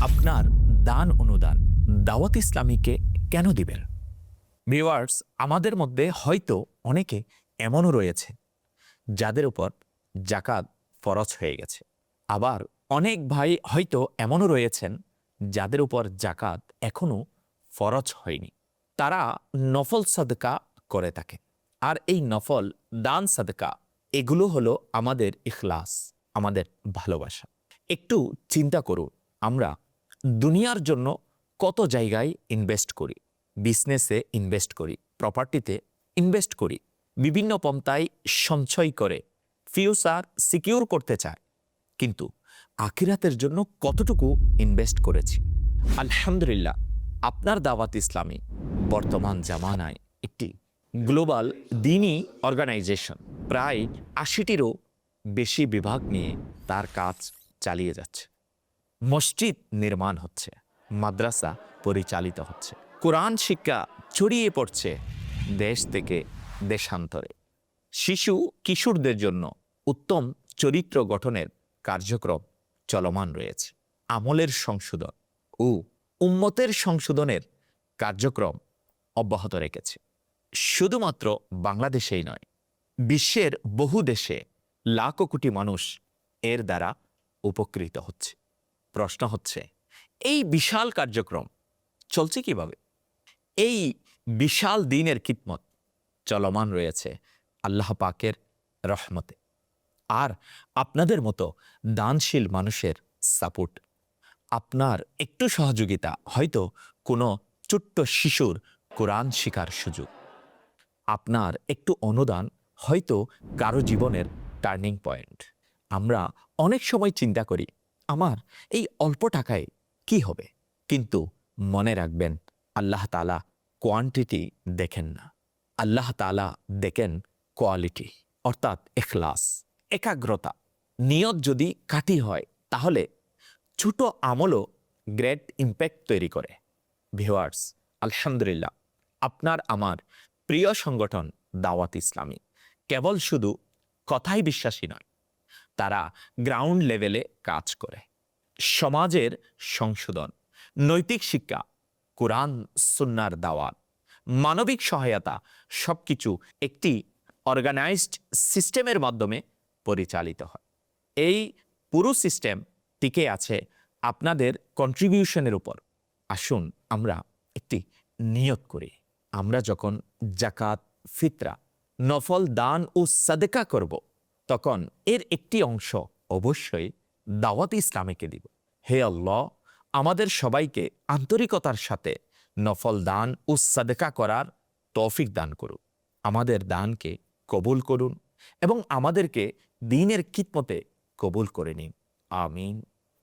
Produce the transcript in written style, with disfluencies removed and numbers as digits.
আপনার দান অনুদান দাওয়াত ইসলামীকে কেন দিবেন? ভিউয়ার্স, আমাদের মধ্যে হয়তো অনেকে এমনও রয়েছে যাদের উপর জাকাত ফরজ হয়ে গেছে। আবার অনেক ভাই হয়তো এমনও রয়েছেন যাদের উপর জাকাত এখনো ফরজ হয়নি। তারা নফল সাদকা করে থাকে। আর এই নফল দান সাদকা এগুলো হলো আমাদের ইখলাস, আমাদের ভালোবাসা। একটু চিন্তা করুন, আমরা দুনিয়ার জন্য কত জায়গায় ইনভেস্ট করি, বিজনেসে ইনভেস্ট করি, প্রপার্টিতে ইনভেস্ট করি, বিভিন্ন পন্থায় সঞ্চয় করে ফিউচার সিকিউর করতে চায়, কিন্তু আখিরাতের জন্য কতটুকু ইনভেস্ট করেছি? আলহামদুলিল্লাহ, আপনার দাওয়াত ইসলামী বর্তমান জামানায় একটি গ্লোবাল দিনী অর্গানাইজেশন, প্রায় ৮০টিরও বেশি বিভাগ নিয়ে তার কাজ চালিয়ে যাচ্ছে। মসজিদ নির্মাণ হচ্ছে, মাদ্রাসা পরিচালিত হচ্ছে, কোরআন শিক্ষা ছড়িয়ে পড়ছে দেশ থেকে দেশান্তরে। শিশু কিশোরদের জন্য উত্তম চরিত্র গঠনের কার্যক্রম চলমান রয়েছে। আমলের সংশোধন ও উম্মতের সংশোধনের কার্যক্রম অব্যাহত রেখেছে। শুধুমাত্র বাংলাদেশেই নয়, বিশ্বের বহু দেশে লাখো কোটি মানুষ এর দ্বারা উপকৃত হচ্ছে। প্রশ্ন হচ্ছে, এই বিশাল কার্যক্রম চলছে কিভাবে? এই বিশাল দিনের খিদমত চলমান রয়েছে আল্লাহ পাকের রহমতে, আর আপনাদের মতো দানশীল মানুষের সাপোর্ট। আপনার একটু সহযোগিতা হয়তো কোনো ছোট্ট শিশুর কোরআন শিখার সুযোগ, আপনার একটু অনুদান হয়তো কারো জীবনের টার্নিং পয়েন্ট। আমরা অনেক সময় চিন্তা করি, আমার এই অল্প টাকায় কি হবে? কিন্তু মনে রাখবেন, আল্লাহ তাআলা কোয়ান্টিটি দেখেন না, আল্লাহ তাআলা দেখেন কোয়ালিটি, অর্থাৎ ইখলাস, একাগ্রতা। নিয়ত যদি খাঁটি হয় তাহলে ছোট আমলও গ্রেট ইম্প্যাক্ট তৈরি করে। ভিউয়ার্স, আলহামদুলিল্লাহ, আপনার আমার প্রিয় সংগঠন দাওয়াত ইসলামী কেবল শুধু কথাই বিশ্বাসী নয়, তারা গ্রাউন্ড লেভেলে কাজ করে। সমাজের সংশোধন, নৈতিক শিক্ষা, কোরআন সুন্নাহর দাওয়াত, মানবিক সহায়তা সবকিছু একটি অর্গানাইজড সিস্টেমের মাধ্যমে পরিচালিত হয়। এই পুরো সিস্টেম টিকে আছে আপনাদের কন্ট্রিবিউশনের উপর। আসুন আমরা একটি নিয়ত করি, আমরা যখন জাকাত, ফিতরা, নফল দান ও সাদকা করব, তখন এর একটি অংশ অবশ্যই দাওয়াত ইসলামীকে দিব। হে আল্লাহ, আমাদের সবাইকে আন্তরিকতার সাথে নফল দান ও সাদকা করার তৌফিক দান করুন। আমাদের দানকে কবুল করুন এবং আমাদেরকে দ্বীনের খিদমতে কবুল করে নিন। আমিন।